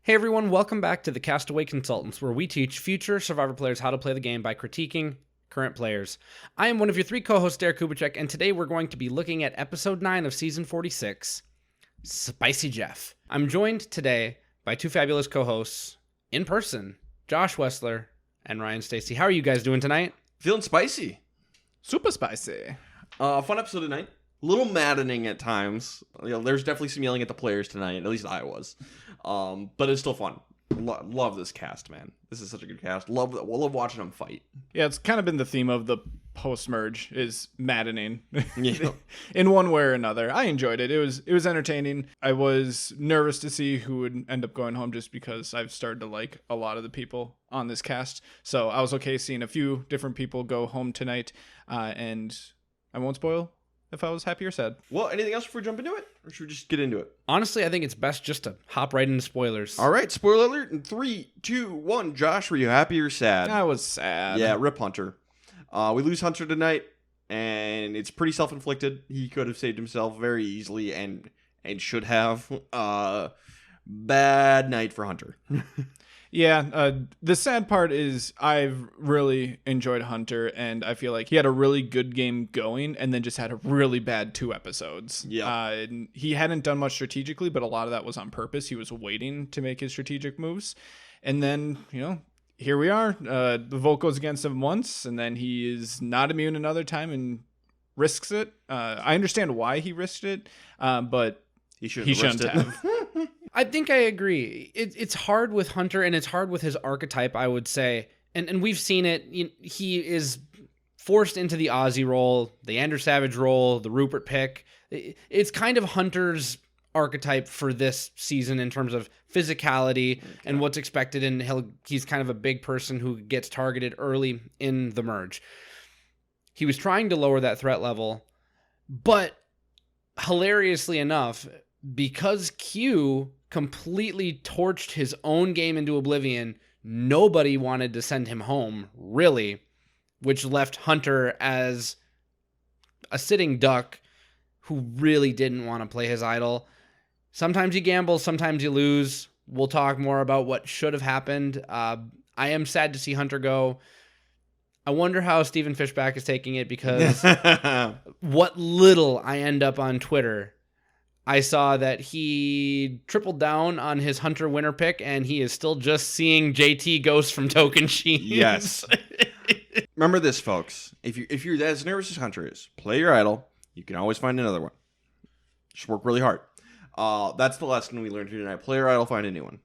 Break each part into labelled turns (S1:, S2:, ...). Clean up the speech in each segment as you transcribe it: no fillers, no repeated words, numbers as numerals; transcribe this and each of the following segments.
S1: Hey everyone, welcome back to the Castaway Consultants, where we teach future Survivor players how to play the game by critiquing current players. I am one of your three co-hosts, Derek Kubicek, and today we're going to be looking at episode 9 of season 46, Spicy Jeff. I'm joined today by two fabulous co-hosts in person, Josh Wessler and Ryan Stacy. How are you guys doing tonight?
S2: Feeling spicy.
S3: Super spicy.
S2: Fun episode tonight. A little maddening at times. There's definitely some yelling at the players tonight. At least I was. But it's still fun. Love this cast, man. This is such a good cast. Love watching them fight.
S3: Yeah, it's kind of been the theme of the post-merge is maddening
S2: Yeah.
S3: in one way or another. I enjoyed it. It was entertaining. I was nervous to see who would end up going home just because I've started to like a lot of the people on this cast. So I was okay seeing a few different people go home tonight. And I won't spoil if I was happy or sad.
S2: Well, anything else before we jump into it? Or should we just get into it?
S1: Honestly, I think it's best just to hop right into spoilers.
S2: All right, spoiler alert in 3, 2, 1. Josh, were you happy or sad?
S3: I was sad.
S2: Yeah, rip Hunter. We lose Hunter tonight, and it's pretty self-inflicted. He could have saved himself very easily and should have. Bad night for Hunter.
S3: Yeah, the sad part is I've really enjoyed Hunter, and I feel like he had a really good game going, and then just had a really bad 2 episodes.
S2: Yeah.
S3: He hadn't done much strategically, but a lot of that was on purpose. He was waiting to make his strategic moves, and then, here we are. The vote goes against him once, and then he is not immune another time and risks it. I understand why he risked it, but
S2: He shouldn't
S3: have.
S1: I think I agree. It's hard with Hunter, and it's hard with his archetype, I would say. And we've seen it. He is forced into the Ozzy role, the Andrew Savage role, the Rupert pick. It's kind of Hunter's archetype for this season in terms of physicality and what's expected, and he's kind of a big person who gets targeted early in the merge. He was trying to lower that threat level, but hilariously enough, because Q completely torched his own game into oblivion, nobody wanted to send him home, really, which left Hunter as a sitting duck who really didn't want to play his idol. Sometimes you gamble, sometimes you lose. We'll talk more about what should have happened. I am sad to see Hunter go. I wonder how Stephen Fishback is taking it, because what little I end up on Twitter, I saw that he tripled down on his Hunter winner pick, and he is still just seeing JT Ghost from Token Sheets.
S2: Yes. Remember this, folks. If you're as nervous as Hunter is, play your idol. You can always find another one. Just work really hard. That's the lesson we learned here tonight. Play your idol, find a new one.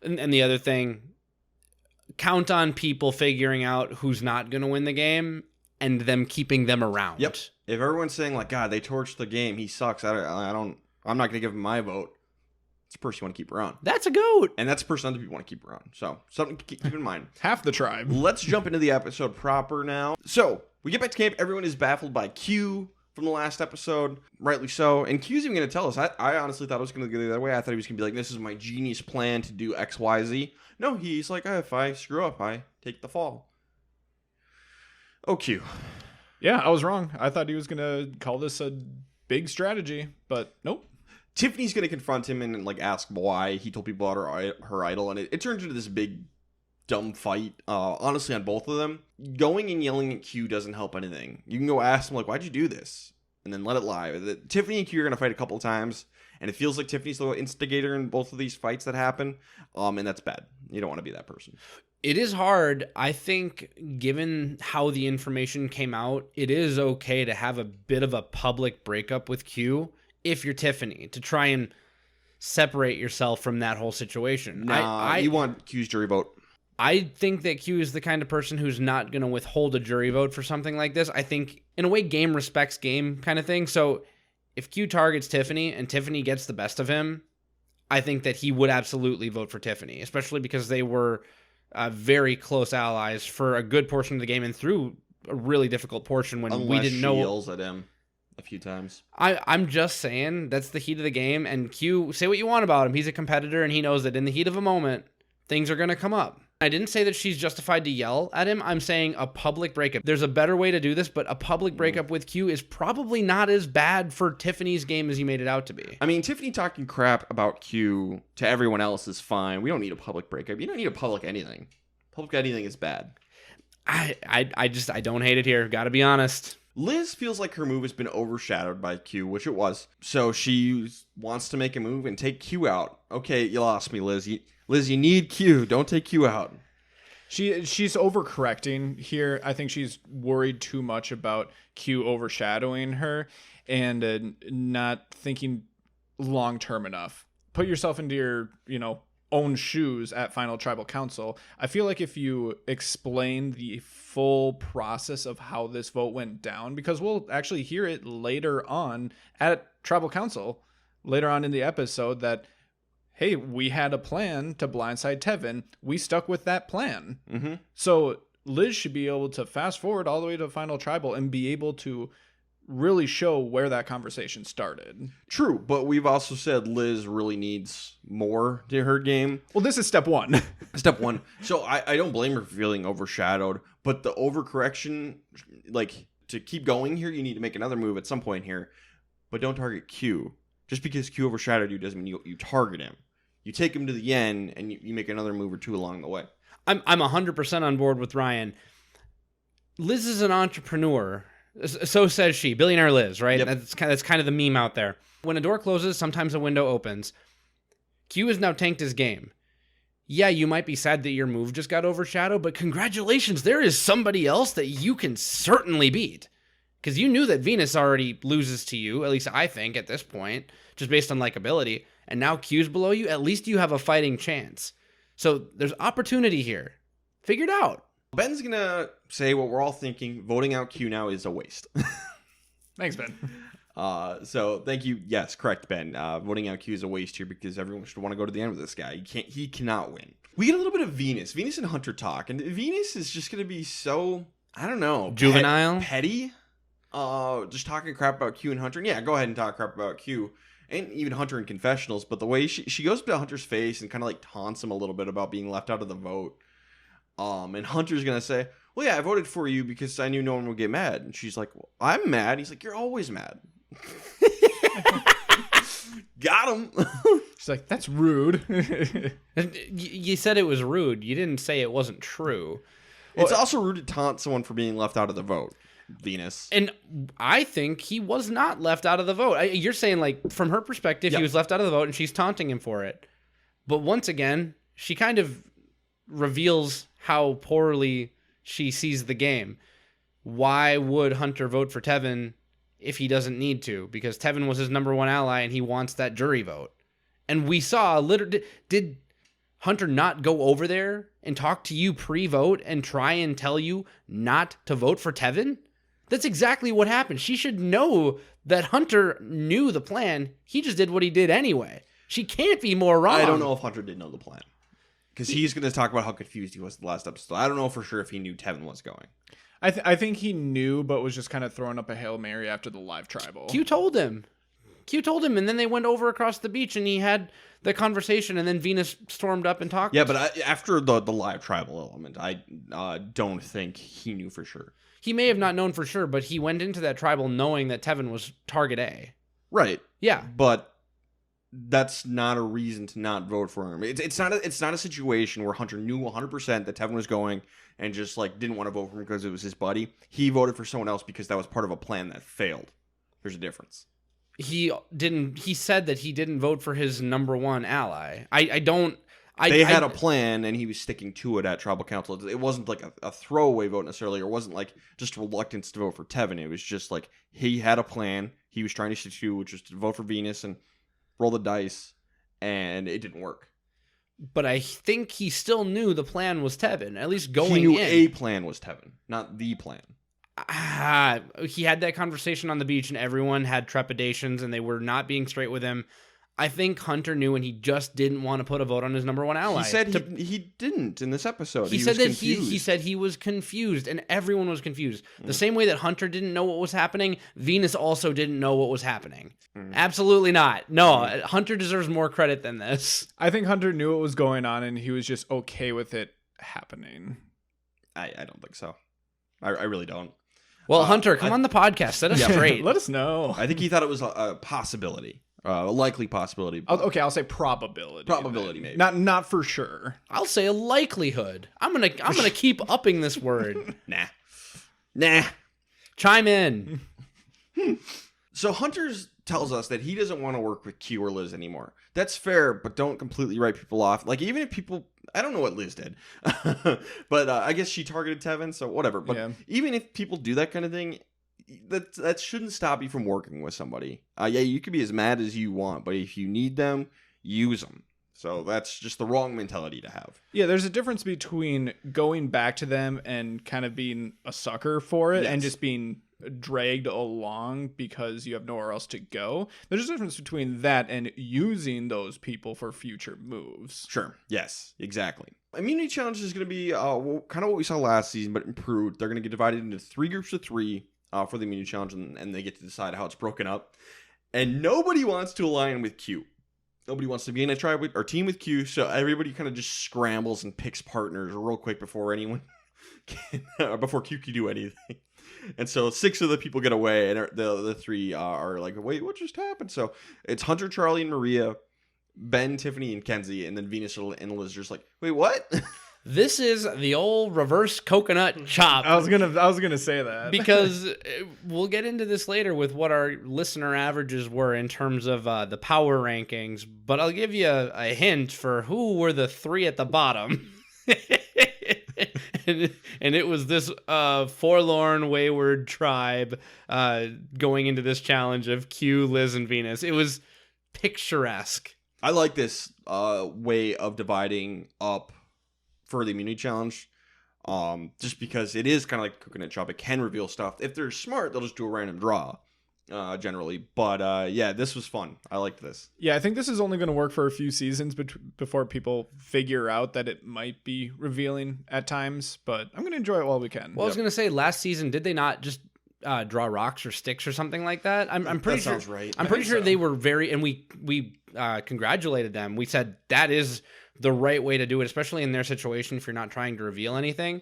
S1: And the other thing, count on people figuring out who's not going to win the game and them keeping them around.
S2: Yep. If everyone's saying like, God, they torched the game, he sucks, I'm not going to give him my vote. It's a person you want to keep around.
S1: That's a goat.
S2: And that's a person other people want to keep around. So something to keep in mind.
S3: Half the tribe.
S2: Let's jump into the episode proper now. So we get back to camp. Everyone is baffled by Q from the last episode. Rightly so. And Q's even going to tell us. I honestly thought it was going to go the other way. I thought he was going to be like, this is my genius plan to do X, Y, Z. No, he's like, if I screw up, I take the fall. Oh, Q.
S3: Yeah, I was wrong. I thought he was going to call this a big strategy, but nope.
S2: Tiffany's going to confront him and like ask why he told people about her idol. And it turns into this big dumb fight, honestly, on both of them. Going and yelling at Q doesn't help anything. You can go ask him, like, why'd you do this? And then let it lie. Tiffany and Q are going to fight a couple of times, and it feels like Tiffany's the instigator in both of these fights that happen, and that's bad. You don't want to be that person.
S1: It is hard. I think given how the information came out, it is okay to have a bit of a public breakup with Q if you're Tiffany, to try and separate yourself from that whole situation.
S2: You want Q's jury vote.
S1: I think that Q is the kind of person who's not going to withhold a jury vote for something like this. I think, in a way, game respects game kind of thing. So if Q targets Tiffany and Tiffany gets the best of him, I think that he would absolutely vote for Tiffany, especially because they were very close allies for a good portion of the game and through a really difficult portion when we didn't know.
S2: Unless she yells at him a few times.
S1: I'm just saying that's the heat of the game. And Q, say what you want about him. He's a competitor, and he knows that in the heat of a moment, things are going to come up. I didn't say that she's justified to yell at him. I'm saying a public breakup. There's a better way to do this, but a public breakup with Q is probably not as bad for Tiffany's game as you made it out to be.
S2: I mean, Tiffany talking crap about Q to everyone else is fine. We don't need a public breakup. You don't need a public anything. Public anything is bad.
S1: I don't hate it here. Gotta be honest.
S2: Liz feels like her move has been overshadowed by Q, which it was. So she wants to make a move and take Q out. Okay, you lost me, Liz. Liz, you need Q. Don't take Q out.
S3: She's overcorrecting here. I think she's worried too much about Q overshadowing her and not thinking long term enough. Put yourself into your, own shoes at Final Tribal Council. I feel like if you explain the full process of how this vote went down, because we'll actually hear it later on at Tribal Council, later on in the episode, that hey, we had a plan to blindside Tevin. We stuck with that plan.
S2: Mm-hmm.
S3: So Liz should be able to fast forward all the way to Final Tribal and be able to really show where that conversation started.
S2: True, but we've also said Liz really needs more to her game.
S3: Well, this is step one.
S2: Step one. So I don't blame her for feeling overshadowed, but the overcorrection, like, to keep going here, you need to make another move at some point here, but don't target Q. Just because Q overshadowed you doesn't mean you target him. You take him to the end, and you make another move or two along the way.
S1: I'm 100% on board with Ryan. Liz is an entrepreneur. So says she. Billionaire Liz, right?
S2: Yep.
S1: That's kind of the meme out there. When a door closes, sometimes a window opens. Q has now tanked his game. Yeah, you might be sad that your move just got overshadowed, but congratulations, there is somebody else that you can certainly beat. Because you knew that Venus already loses to you, at least I think at this point, just based on likability. And now Q's below you, at least you have a fighting chance. So there's opportunity here. Figure it out.
S2: Ben's going to say what we're all thinking. Voting out Q now is a waste.
S3: Thanks, Ben.
S2: So thank you. Yes, correct, Ben. Voting out Q is a waste here because everyone should want to go to the end with this guy. He cannot win. We get a little bit of Venus and Hunter talk. And Venus is just going to be so, I don't know.
S1: Juvenile?
S2: Petty. Just talking crap about Q and Hunter. And yeah, go ahead and talk crap about Q. And even Hunter in confessionals, but the way she goes up to Hunter's face and kind of like taunts him a little bit about being left out of the vote. And Hunter's gonna say, well, yeah, I voted for you because I knew no one would get mad. And she's like, well, I'm mad. He's like, you're always mad. Got him.
S3: She's like, that's rude.
S1: You said it was rude. You didn't say it wasn't true.
S2: It's also rude to taunt someone for being left out of the vote. Venus.
S1: And I think he was not left out of the vote. You're saying, like, from her perspective,
S2: Yep.
S1: He was left out of the vote and she's taunting him for it. But once again, she kind of reveals how poorly she sees the game. Why would Hunter vote for Tevin if he doesn't need to? Because Tevin was his number one ally and he wants that jury vote. And we saw, did Hunter not go over there and talk to you pre-vote and try and tell you not to vote for Tevin? That's exactly what happened. She should know that Hunter knew the plan. He just did what he did anyway. She can't be more wrong.
S2: I don't know if Hunter did know the plan. Because he's going to talk about how confused he was the last episode. I don't know for sure if he knew Tevin was going.
S3: I think he knew, but was just kind of throwing up a Hail Mary after the live tribal.
S1: Q told him, and then they went over across the beach, and he had the conversation, and then Venus stormed up and talked.
S2: Yeah, but after the live tribal element, I don't think he knew for sure.
S1: He may have not known for sure, but he went into that tribal knowing that Tevin was target A.
S2: Right.
S1: Yeah.
S2: But that's not a reason to not vote for him. It's not a situation where Hunter knew 100% that Tevin was going and just like didn't want to vote for him because it was his buddy. He voted for someone else because that was part of a plan that failed. There's a difference.
S1: He said that he didn't vote for his number one ally.
S2: They had a plan, and he was sticking to it at Tribal Council. It wasn't like a throwaway vote necessarily, or wasn't like just reluctance to vote for Tevin. It was just like he had a plan. He was trying to stick to, which was to vote for Venus and roll the dice, and it didn't work.
S1: But I think he still knew the plan was Tevin, at least going in.
S2: He knew a plan was Tevin, not the plan.
S1: He had that conversation on the beach, and everyone had trepidations, and they were not being straight with him. I think Hunter knew, and he just didn't want to put a vote on his number one ally.
S2: He said he didn't in this episode.
S1: He said that he said he was confused, and everyone was confused. The same way that Hunter didn't know what was happening, Venus also didn't know what was happening. Absolutely not. No, Hunter deserves more credit than this.
S3: I think Hunter knew what was going on, and he was just okay with it happening.
S2: I don't think so. I really don't.
S1: Well, Hunter, come on the podcast. Set us straight.
S3: Let us know.
S2: I think he thought it was a possibility, a likely possibility.
S3: I'll say probability.
S2: Probability,
S3: then.
S2: maybe.
S3: Not for sure.
S1: I'll say a likelihood. I'm gonna keep upping this word.
S2: Nah.
S1: Chime in.
S2: So Hunter's tells us that he doesn't want to work with Q or Liz anymore. That's fair, but don't completely write people off. Like, even if people, I don't know what Liz did, but I guess she targeted Tevin, so whatever. But even if people do that kind of thing, that shouldn't stop you from working with somebody. Yeah, you can be as mad as you want, but if you need them, use them. So that's just the wrong mentality to have.
S3: Yeah, there's a difference between going back to them and kind of being a sucker for it and just being dragged along because you have nowhere else to go. There's a difference between that and using those people for future moves.
S2: Sure. Yes, exactly. Immunity challenge is going to be kind of what we saw last season, but improved. They're going to get divided into 3 groups of 3 for the immunity challenge, and they get to decide how it's broken up. And nobody wants to align with Q. Nobody wants to be in a tribe or team with Q, so everybody kind of just scrambles and picks partners real quick before anyone before Q can do anything. And so 6 of the people get away, and the 3 are like, wait, what just happened? So it's Hunter, Charlie, and Maria, Ben, Tiffany, and Kenzie, and then Venus and Liz just like, wait, what?
S1: This is the old reverse coconut chop.
S3: I was gonna say that.
S1: Because we'll get into this later with what our listener averages were in terms of the power rankings, but I'll give you a hint for who were the 3 at the bottom. And it was this forlorn, wayward tribe going into this challenge of Q, Liz, and Venus. It was picturesque.
S2: I like this way of dividing up for the immunity challenge, just because it is kind of like coconut chop. It can reveal stuff. If they're smart, they'll just do a random draw, generally. But yeah, this was fun. I liked this.
S3: Yeah, I think this is only going to work for a few seasons before people figure out that it might be revealing at times. But I'm going to enjoy it while we can.
S1: Well, I was going to say, last season, did they not just draw rocks or sticks or something like that? I'm pretty
S2: that
S1: sure.
S2: Sounds right.
S1: I'm pretty sure they were very, and we congratulated them. We said that is the right way to do it, especially in their situation if you're not trying to reveal anything.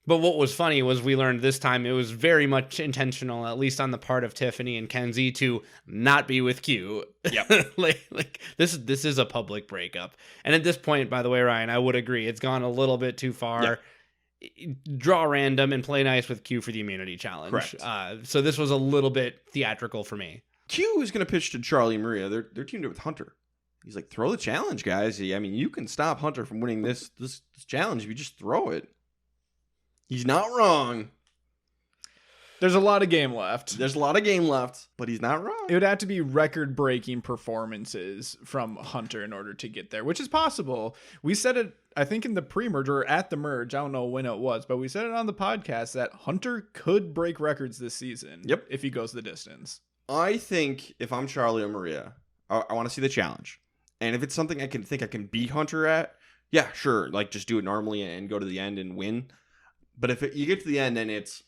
S1: But what was funny was we learned this time it was very much intentional, at least on the part of Tiffany and Kenzie, to not be with Q.
S2: Yep.
S1: like this is a public breakup. And at this point, by the way, Ryan, I would agree it's gone a little bit too far. Yep. Draw random and play nice with Q for the immunity challenge.
S2: Correct.
S1: So this was a little bit theatrical for me.
S2: Q is going to pitch to Charlie and Maria. They're teamed up with Hunter. He's like, throw the challenge, guys. I mean, you can stop Hunter from winning this challenge if you just throw it. He's not wrong.
S3: There's a lot of game left.
S2: There's a lot of game left, but he's not wrong.
S3: It would have to be record-breaking performances from Hunter in order to get there, which is possible. We said it, I think, in the pre-merge or at the merge. I don't know when it was, but we said it on the podcast that Hunter could break records this season.
S2: Yep.
S3: If he goes the distance.
S2: I think if I'm Charlie or Maria, I want to see the challenge. And if it's something I can beat Hunter at, yeah, sure. Like, just do it normally and go to the end and win. But if you get to the end and it's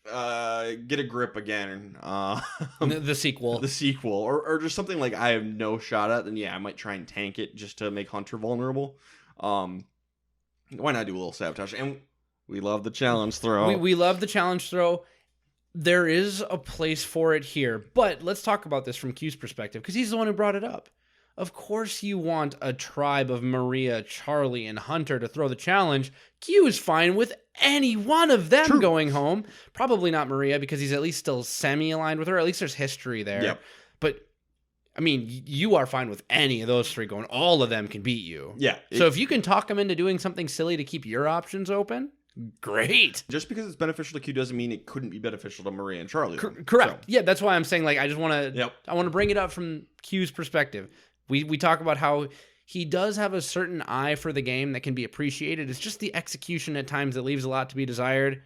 S2: get a grip again,
S1: the sequel,
S2: or just something like I have no shot at, then yeah, I might try and tank it just to make Hunter vulnerable. Why not do a little sabotage? And we love the challenge throw.
S1: We love the challenge throw. There is a place for it here, but let's talk about this from Q's perspective because he's the one who brought it up. Of course you want a tribe of Maria, Charlie, and Hunter to throw the challenge. Q is fine with any one of them going home. Probably not Maria because he's at least still semi-aligned with her. At least there's history there.
S2: Yep.
S1: But, I mean, you are fine with any of those 3 going. All of them can beat you.
S2: Yeah.
S1: So if you can talk them into doing something silly to keep your options open, great.
S2: Just because it's beneficial to Q doesn't mean it couldn't be beneficial to Maria and Charlie.
S1: Correct. So. Yeah, that's why I'm saying, like, I just want to I want to bring it up from Q's perspective. We talk about how he does have a certain eye for the game that can be appreciated. It's just the execution at times that leaves a lot to be desired.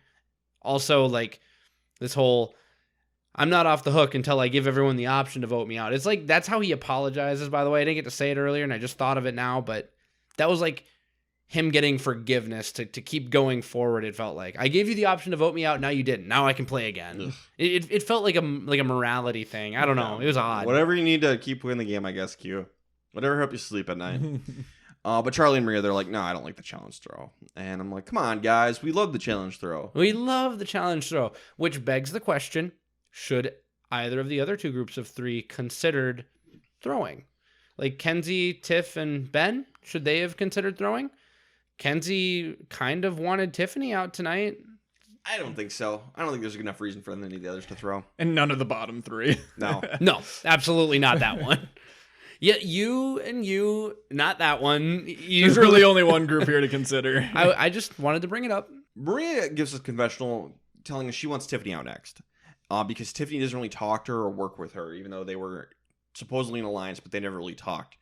S1: Also, like, this whole, I'm not off the hook until I give everyone the option to vote me out. It's like, that's how he apologizes, by the way. I didn't get to say it earlier, and I just thought of it now, but that was like him getting forgiveness to keep going forward, it felt like. I gave you the option to vote me out, now you didn't. Now I can play again. It felt like a morality thing. I don't know. It was odd.
S2: Whatever you need to keep winning the game, I guess, Q. Whatever help you sleep at night. But Charlie and Maria, they're like, no, I don't like the challenge throw. And I'm like, come on, guys. We love the challenge throw.
S1: We love the challenge throw, which begs the question, should either of the other two groups of three considered throwing? Like Kenzie, Tiff, and Ben, should they have considered throwing? Kenzie kind of wanted Tiffany out tonight.
S2: I don't think so. I don't think there's enough reason for any of the others to throw.
S3: And none of the bottom three.
S2: No.
S1: No, absolutely not that one. Yeah, you, not that one.
S3: There's really only one group here to consider.
S1: I just wanted to bring it up.
S2: Maria gives us a confessional telling us she wants Tiffany out next. Because Tiffany doesn't really talk to her or work with her, even though they were supposedly in alliance, but they never really talked.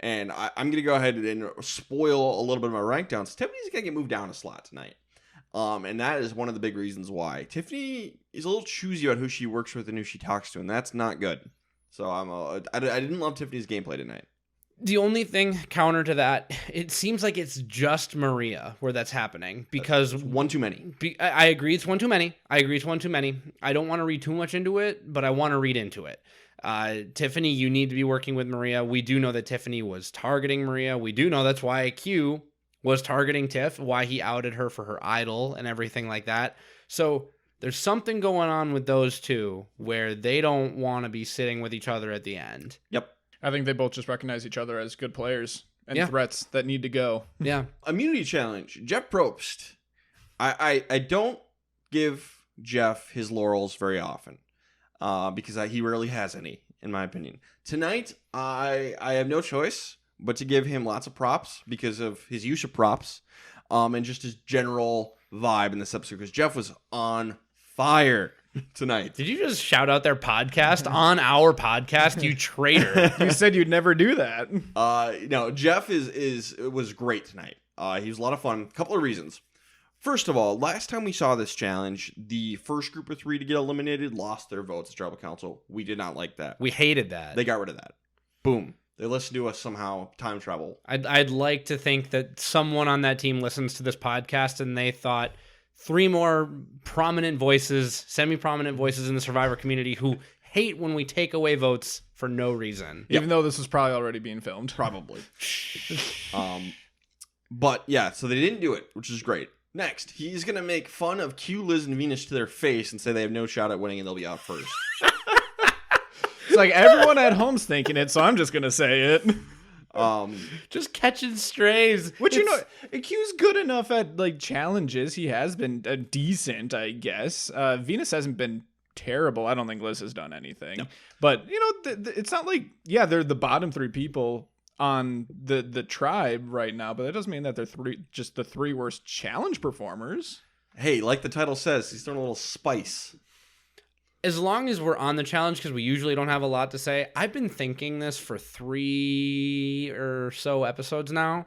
S2: And I'm going to go ahead and spoil a little bit of my rank downs. Tiffany's going to get moved down a slot tonight. And that is one of the big reasons why. Tiffany is a little choosy about who she works with and who she talks to, and that's not good. So I didn't love Tiffany's gameplay tonight.
S1: The only thing counter to that, it seems like it's just Maria where that's happening because
S2: One too many.
S1: I agree it's one too many. I don't want to read too much into it, but I want to read into it. Tiffany, you need to be working with Maria. We do know that Tiffany was targeting Maria. We do know that's why Q was targeting Tiff, why he outed her for her idol and everything like that. So there's something going on with those two where they don't want to be sitting with each other at the end.
S2: Yep.
S3: I think they both just recognize each other as good players and
S1: Yeah.
S3: threats that need to go.
S1: Yeah.
S2: Immunity challenge. Jeff Probst. I don't give Jeff his laurels very often because he rarely has any, in my opinion. Tonight, I have no choice but to give him lots of props because of his use of props and just his general vibe in this episode, because Jeff was on fire tonight.
S1: Did you just shout out their podcast on our podcast, you traitor?
S3: You said you'd never do that.
S2: No, Jeff was great tonight. He was a lot of fun. A couple of reasons. First of all, last time we saw this challenge, the first group of three to get eliminated lost their votes as tribal council. We did not like that.
S1: We hated that.
S2: They got rid of that. Boom. They listened to us somehow. Time travel.
S1: I'd like to think that someone on that team listens to this podcast and they thought three more prominent voices, semi-prominent voices in the Survivor community who hate when we take away votes for no reason.
S3: Even though this was probably already being filmed.
S2: Probably. But yeah, so they didn't do it, which is great. Next, he's going to make fun of Q, Liz, and Venus to their face and say they have no shot at winning and they'll be out first.
S3: It's like everyone at home's thinking it, so I'm just going to say it.
S1: Just catching strays.
S3: Which, you know, Q's good enough at, like, challenges. He has been decent, I guess. Venus hasn't been terrible. I don't think Liz has done anything. No. But, you know, it's not like, yeah, they're the bottom three people on the tribe right now, but that doesn't mean that they're just the three worst challenge performers.
S2: Hey, like the title says, he's throwing a little spice.
S1: As long as we're on the challenge, because we usually don't have a lot to say, I've been thinking this for 3 or so episodes now.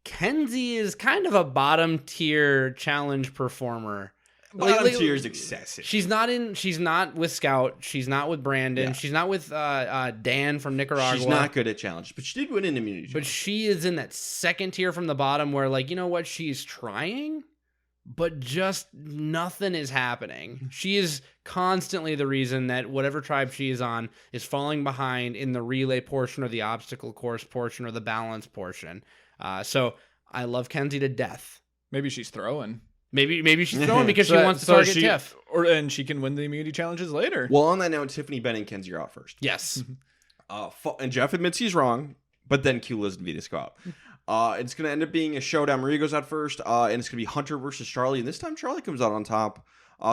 S1: Kenzie is kind of a bottom tier challenge performer.
S2: Bottom tier is excessive.
S1: She's not with Scout. She's not with Brandon.
S2: Yeah.
S1: She's not with Dan from Nicaragua.
S2: She's not good at challenges, but she did win an immunity challenge.
S1: But she is in that second tier from the bottom where, like, you know what? She's trying, but just nothing is happening. She is constantly the reason that whatever tribe she is on is falling behind in the relay portion or the obstacle course portion or the balance portion. So I love Kenzie to death.
S3: Maybe she's throwing.
S1: Maybe she's throwing because she wants to target Tiff.
S3: And she can win the immunity challenges later.
S2: Well, on that note, Tiffany, Ben, and Kenzie are out first.
S1: Yes.
S2: And Jeff admits he's wrong, but then Q, Liz, and Venus go out. It's going to end up being a showdown. Maria goes out first, and it's going to be Hunter versus Charlie. And this time, Charlie comes out on top.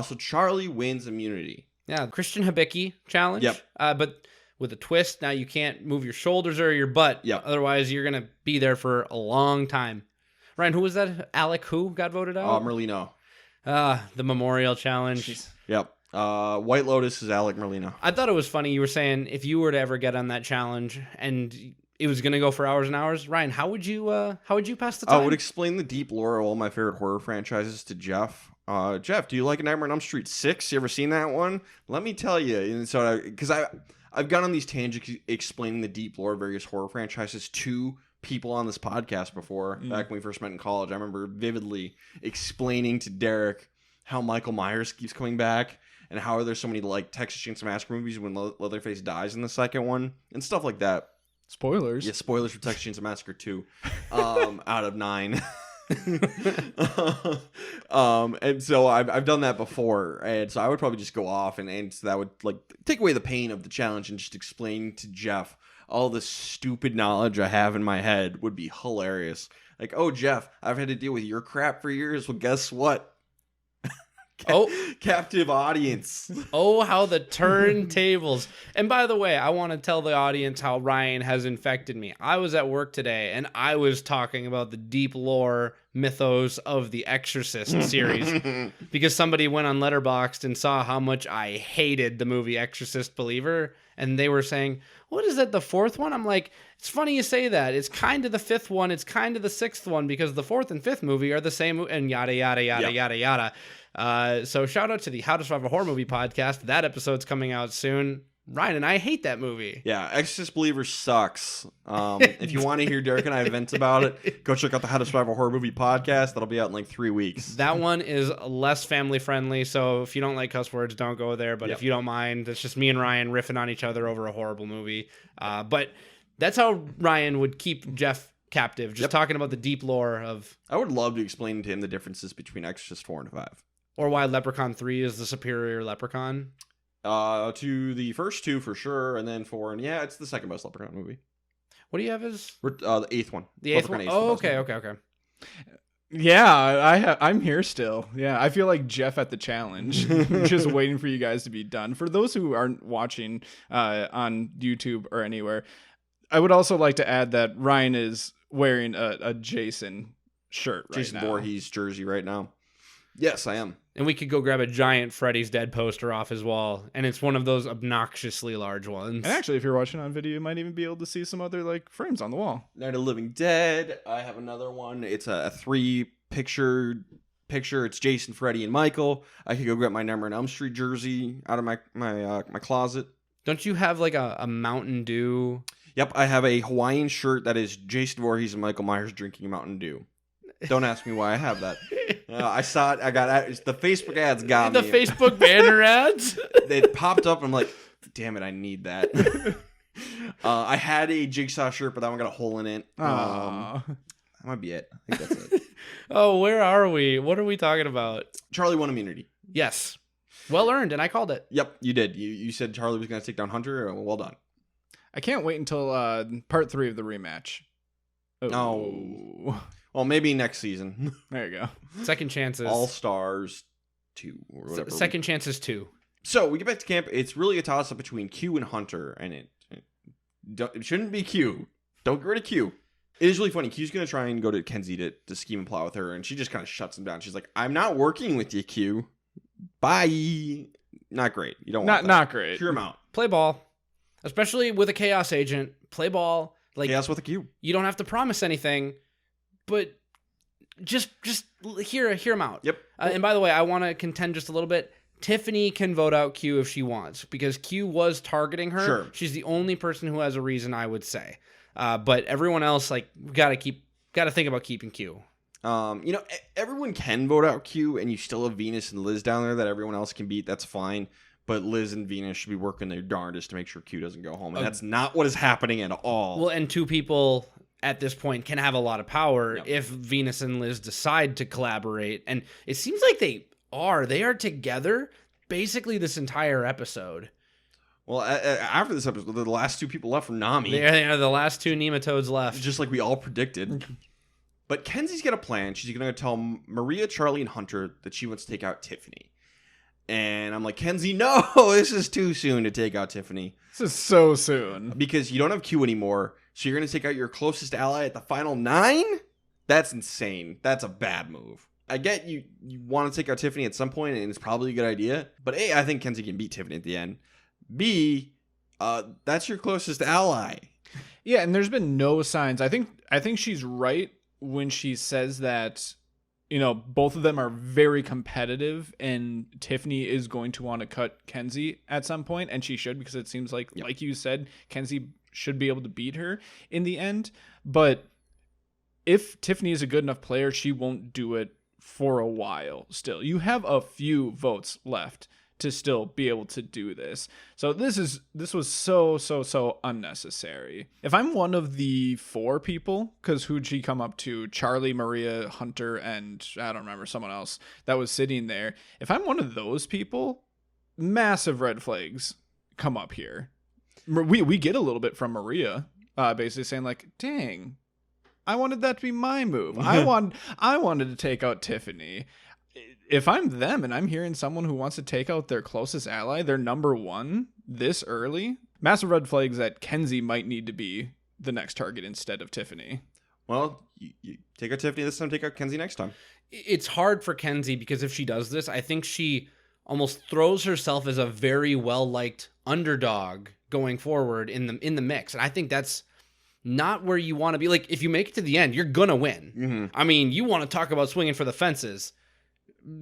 S2: So Charlie wins immunity.
S1: Yeah, Christian Hibicki challenge.
S2: Yep.
S1: But with a twist, now you can't move your shoulders or your butt.
S2: Yep.
S1: Otherwise, you're going to be there for a long time. Ryan, who was that? Alec who got voted out?
S2: Merlino.
S1: The Memorial Challenge.
S3: Jeez.
S2: Yep. White Lotus is Alec Merlino.
S1: I thought it was funny. You were saying if you were to ever get on that challenge and it was going to go for hours and hours, Ryan, how would you pass the time?
S2: I would explain the deep lore of all my favorite horror franchises to Jeff. Jeff, do you like Nightmare on Elm Street 6? You ever seen that one? Let me tell you. And so, because I've gone on these tangents explaining the deep lore of various horror franchises to people on this podcast before, back when we first met in college. I remember vividly explaining to Derek how Michael Myers keeps coming back and how there's so many like Texas Chainsaw Massacre movies when Leatherface dies in the second one and stuff like that.
S3: Spoilers.
S2: Yeah, spoilers for Texas Chainsaw Massacre 2 out of 9. And so I've done that before, and so I would probably just go off, and so that would like take away the pain of the challenge and just explain to Jeff all the stupid knowledge I have in my head would be hilarious. Like, oh, Jeff, I've had to deal with your crap for years. Well, guess what? Captive audience.
S1: Oh, how the turntables. And by the way, I want to tell the audience how Ryan has infected me. I was at work today and I was talking about the deep lore mythos of the Exorcist series because somebody went on Letterboxd and saw how much I hated the movie Exorcist Believer, and they were saying, what is that, the fourth one? I'm like, it's funny you say that. It's kind of the fifth one. It's kind of the sixth one because the fourth and fifth movie are the same, and yada, yada, yada, yada, yada. So shout out to the How to Survive a Horror Movie podcast. That episode's coming out soon. Ryan and I hate that movie.
S2: Yeah, Exorcist Believer sucks. If you want to hear Derek and I vent about it, go check out the How to Survive a Horror Movie podcast. That'll be out in like 3 weeks.
S1: That one is less family friendly, so if you don't like cuss words, don't go there. But if you don't mind, it's just me and Ryan riffing on each other over a horrible movie. But that's how Ryan would keep Jeff captive, just talking about the deep lore of...
S2: I would love to explain to him the differences between Exorcist 4 and 5.
S1: Or why Leprechaun 3 is the superior Leprechaun.
S2: To the first 2 for sure, and then 4, and yeah, it's the second best Leprechaun movie.
S1: What do you have as?
S2: The eighth one.
S1: The eighth one? Oh, okay.
S3: Yeah, I'm here still. Yeah, I feel like Jeff at the challenge, just waiting for you guys to be done. For those who aren't watching on YouTube or anywhere, I would also like to add that Ryan is wearing a Jason shirt right
S2: Jason
S3: now.
S2: Voorhees jersey right now. Yes, I am.
S1: And we could go grab a giant Freddy's Dead poster off his wall, and it's one of those obnoxiously large ones.
S3: And actually, if you're watching on video, you might even be able to see some other like frames on the wall.
S2: Night of the Living Dead. I have another one. It's a 3-picture. It's Jason, Freddy, and Michael. I could go get my Nightmare on Elm Street jersey out of my closet.
S1: Don't you have like a Mountain Dew?
S2: Yep, I have a Hawaiian shirt that is Jason Voorhees and Michael Myers drinking Mountain Dew. Don't ask me why I have that. I saw it. I got the Facebook ads got
S1: me. The Facebook banner ads?
S2: It popped up. And I'm like, damn it, I need that. I had a Jigsaw shirt, but that one got a hole in it. That might be it. I think that's it.
S1: Oh, where are we? What are we talking about?
S2: Charlie won immunity.
S1: Yes. Well earned, and I called it.
S2: Yep, you did. You said Charlie was going to take down Hunter. Well done.
S3: I can't wait until part 3 of the rematch.
S2: Oh. Well, maybe next season.
S3: There you go.
S1: Second chances.
S2: All Stars 2 or whatever.
S1: Second chances 2.
S2: So we get back to camp. It's really a toss-up between Q and Hunter, and it shouldn't be Q. Don't get rid of Q. It is really funny. Q's going to try and go to Kenzie to scheme and plot with her, and she just kind of shuts him down. She's like, I'm not working with you, Q. Bye. Not great. You don't want that.
S3: Not great.
S2: Cure him out.
S1: Play ball. Especially with a Chaos Agent. Play ball. Like,
S2: Chaos with a Q.
S1: You don't have to promise anything, but just hear him out.
S2: Yep.
S1: And by the way, I want to contend just a little bit. Tiffany can vote out Q if she wants, because Q was targeting her.
S2: Sure.
S1: She's the only person who has a reason, I would say. But everyone else, like, got to think about keeping Q.
S2: Everyone can vote out Q, and you still have Venus and Liz down there that everyone else can beat. That's fine. But Liz and Venus should be working their darndest to make sure Q doesn't go home. And that's not what is happening at all.
S1: Well, and 2 people at this point can have a lot of power if Venus and Liz decide to collaborate. And it seems like they are together basically this entire episode.
S2: Well, after this episode, the last 2 people left from Nami.
S1: They are the last 2 nematodes left.
S2: Just like we all predicted. But Kenzie's got a plan. She's going to tell Maria, Charlie, and Hunter that she wants to take out Tiffany. And I'm like, Kenzie, no, this is too soon to take out Tiffany.
S3: This is so soon.
S2: Because you don't have Q anymore. So you're going to take out your closest ally at the final 9? That's insane. That's a bad move. I get you want to take out Tiffany at some point, and it's probably a good idea. But A, I think Kenzie can beat Tiffany at the end. B, that's your closest ally.
S3: Yeah, and there's been no signs. I think she's right when she says that, both of them are very competitive, and Tiffany is going to want to cut Kenzie at some point, and she should, because it seems like you said, Kenzie should be able to beat her in the end. But if Tiffany is a good enough player, she won't do it for a while still. You have a few votes left to still be able to do this. So this was so unnecessary. If I'm one of the 4 people, because who'd she come up to? Charlie, Maria, Hunter, and I don't remember, someone else that was sitting there. If I'm one of those people, massive red flags come up here. We get a little bit from Maria, basically saying like, dang, I wanted that to be my move. I wanted to take out Tiffany. If I'm them and I'm hearing someone who wants to take out their closest ally, their number 1, this early, massive red flags that Kenzie might need to be the next target instead of Tiffany.
S2: Well, you take out Tiffany this time, take out Kenzie next time.
S1: It's hard for Kenzie because if she does this, I think she almost throws herself as a very well-liked underdog going forward in the mix. And I think that's not where you want to be. Like, if you make it to the end, you're going to win.
S2: Mm-hmm.
S1: I mean, you want to talk about swinging for the fences.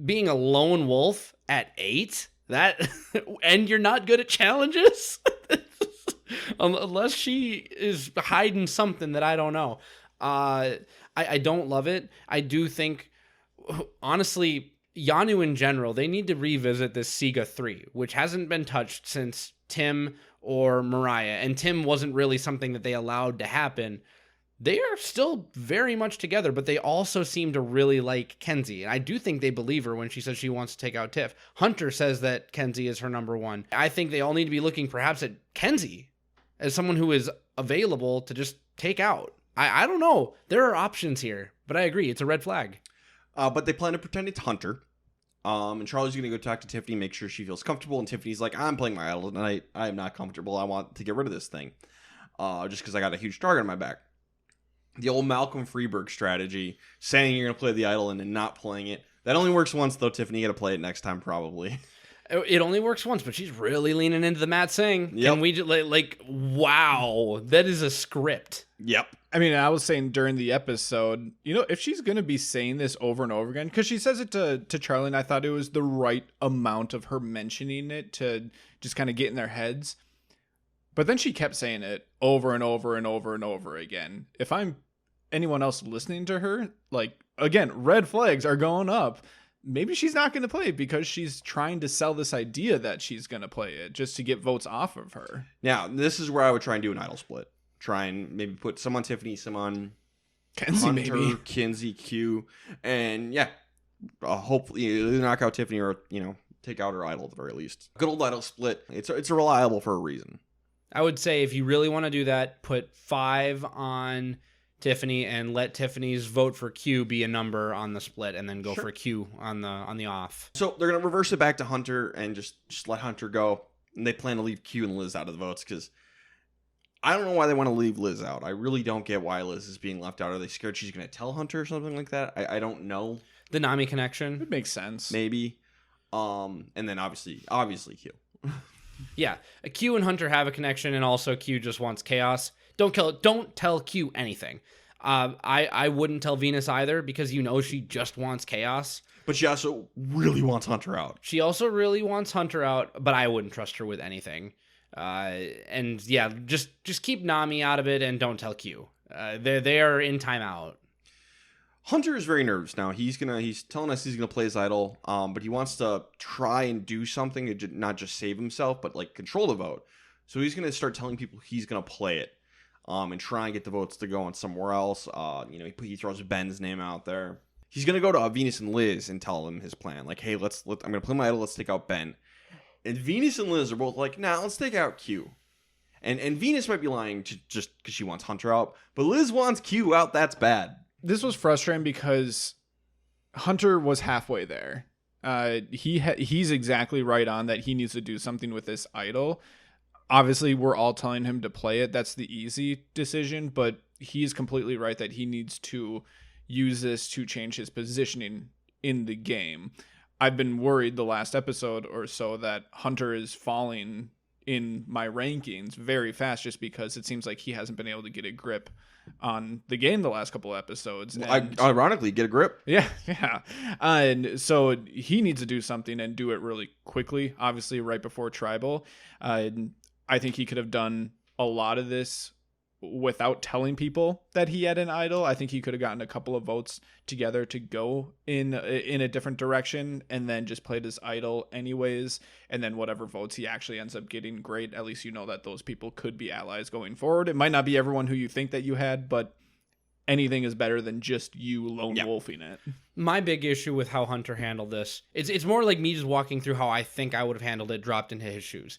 S1: Being a lone wolf at 8, that and you're not good at challenges unless she is hiding something that I don't know. I don't love it. I do think, honestly, Yanu in general, they need to revisit this Siga 3, which hasn't been touched since Tim or Mariah, and Tim wasn't really something that they allowed to happen. They are still very much together, but they also seem to really like Kenzie. And I do think they believe her when she says she wants to take out Tiff. Hunter says that Kenzie is her number 1. I think they all need to be looking perhaps at Kenzie as someone who is available to just take out. I don't know. There are options here, but I agree. It's a red flag.
S2: But they plan to pretend it's Hunter. And Charlie's going to go talk to Tiffany, make sure she feels comfortable. And Tiffany's like, I'm playing my idol tonight. I am not comfortable. I want to get rid of this thing. Just because I got a huge target on my back. The old Malcolm Freeberg strategy, saying you're going to play the idol and then not playing it. That only works once, though, Tiffany. You got to play it next time, probably.
S1: It only works once, but she's really leaning into the Matt Singh.
S2: Yep.
S1: And we just, like, wow, that is a script.
S2: Yep.
S3: I mean, I was saying during the episode, if she's going to be saying this over and over again, because she says it to Charlie, and I thought it was the right amount of her mentioning it to just kind of get in their heads. But then she kept saying it over and over and over and over again. If I'm anyone else listening to her, like, again, red flags are going up. Maybe she's not going to play it because she's trying to sell this idea that she's going to play it just to get votes off of her.
S2: Now, this is where I would try and do an idol split. Try and maybe put some on Tiffany, some on
S3: Kenzie,
S2: Hunter,
S3: maybe.
S2: Kenzie, Q. And yeah, hopefully either knock out Tiffany or, take out her idol at the very least. Good old idol split. It's reliable for a reason.
S1: I would say if you really want to do that, put 5 on Tiffany and let Tiffany's vote for Q be a number on the split, and then go for Q on the off.
S2: So they're gonna reverse it back to Hunter and just let Hunter go. And they plan to leave Q and Liz out of the votes because I don't know why they want to leave Liz out. I really don't get why Liz is being left out. Are they scared she's gonna tell Hunter or something like that? I don't know.
S1: The Nami connection.
S3: It makes sense.
S2: Maybe. And then obviously Q.
S1: Yeah, Q and Hunter have a connection, and also Q just wants chaos. Don't tell Q anything. I wouldn't tell Venus either because she just wants chaos.
S2: But she also really wants Hunter out.
S1: She also really wants Hunter out, but I wouldn't trust her with anything. And yeah, just keep Nami out of it and don't tell Q. They are in timeout.
S2: Hunter is very nervous now. He's telling us he's gonna play his idol, but he wants to try and do something to not just save himself, but like control the vote. So he's gonna start telling people he's gonna play it, and try and get the votes to go on somewhere else. He throws Ben's name out there. He's gonna go to Venus and Liz and tell them his plan. Like, hey, I'm gonna play my idol. Let's take out Ben. And Venus and Liz are both like, nah, let's take out Q. And Venus might be lying just because she wants Hunter out, but Liz wants Q out. That's bad.
S3: This was frustrating because Hunter was halfway there. He's exactly right on that he needs to do something with this idol. Obviously, we're all telling him to play it. That's the easy decision, but he's completely right that he needs to use this to change his positioning in the game. I've been worried the last episode or so that Hunter is falling in my rankings very fast just because it seems like he hasn't been able to get a grip on the game the last couple episodes. And
S2: ironically, get a grip.
S3: Yeah. And so he needs to do something and do it really quickly, obviously right before Tribal. I think he could have done a lot of this without telling people that he had an idol. I think he could have gotten a couple of votes together to go in a different direction and then just played his idol anyways. And then whatever votes he actually ends up getting, great. At least you know that those people could be allies going forward. It might not be everyone who you think that you had, but anything is better than just you lone wolfing it.
S1: My big issue with how Hunter handled this, it's more like me just walking through how I think I would have handled it dropped into his shoes.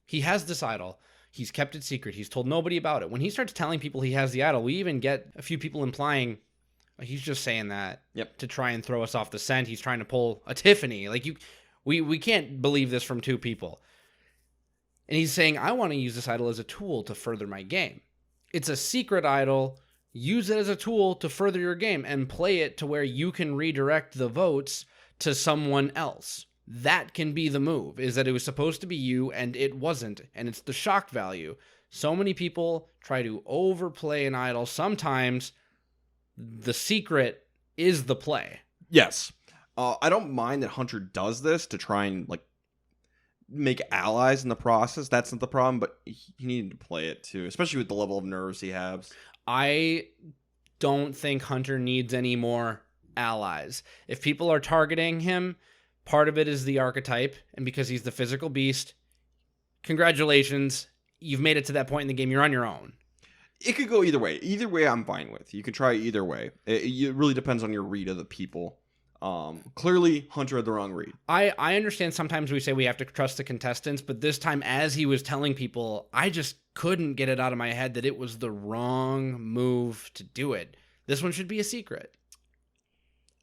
S1: He has this idol. He's kept it secret. He's told nobody about it. When he starts telling people he has the idol, we even get a few people implying he's just saying that to try and throw us off the scent. He's trying to pull a Tiffany. Like we can't believe this from two people. And he's saying, I want to use this idol as a tool to further my game. It's a secret idol. Use it as a tool to further your game and play it to where you can redirect the votes to someone else. That can be the move, is that it was supposed to be you and it wasn't. And it's the shock value. So many people try to overplay an idol. Sometimes the secret is the play.
S2: Yes. I don't mind that Hunter does this to try and like make allies in the process. That's not the problem, but he needed to play it too, especially with the level of nerves he has.
S1: I don't think Hunter needs any more allies. If people are targeting him, part of it is the archetype, and because he's the physical beast, congratulations, you've made it to that point in the game. You're on your own.
S2: It could go either way. Either way, I'm fine with. You could try either way. It really depends on your read of the people. Clearly, Hunter had the wrong read.
S1: I understand sometimes we say we have to trust the contestants, but this time, as he was telling people, I just couldn't get it out of my head that it was the wrong move to do it. This one should be a secret.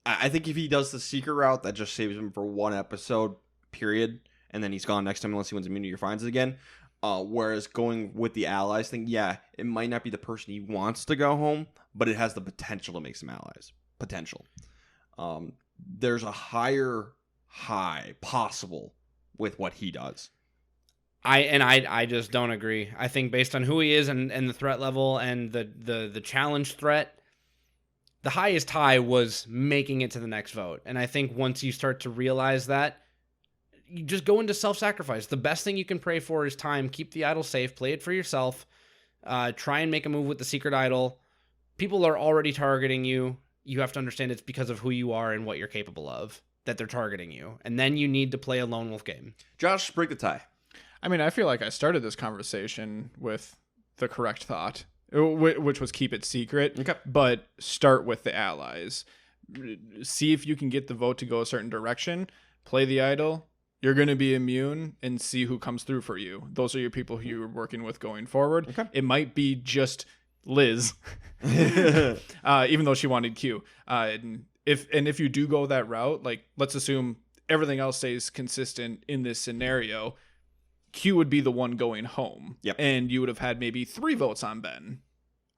S2: I think if he does the secret route, that just saves him for one episode, period, and then he's gone next time unless he wins immunity or finds it again. Whereas going with the allies thing, it might not be the person he wants to go home, but it has the potential to make some allies. Potential. There's a higher high possible with what he does.
S1: I just don't agree. I think based on who he is and the threat level and the challenge threat, the highest high was making it to the next vote. And I think once you start to realize that, you just go into self-sacrifice. The best thing you can pray for is time. Keep the idol safe. Play it for yourself. Try and make a move with the secret idol. People are already targeting you. You have to understand it's because of who you are and what you're capable of that they're targeting you. And then you need to play a lone wolf game.
S2: Josh, break the tie.
S3: I mean, I feel like I started this conversation with the correct thought, which was keep it secret, but start with the allies. See if you can get the vote to go a certain direction. Play the idol. You're going to be immune and see who comes through for you. Those are your people who you're working with going forward. Okay. It might be just Liz, even though she wanted Q. If you do go that route, like let's assume everything else stays consistent in this scenario, Q would be the one going home.
S2: Yep.
S3: And you would have had maybe 3 votes on Ben.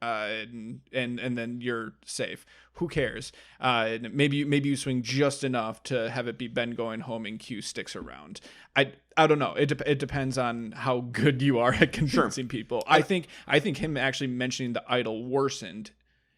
S3: And then you're safe. Who cares? Maybe you swing just enough to have it be Ben going home and Q sticks around. I don't know. It depends on how good you are at convincing people. I think him actually mentioning the idol worsened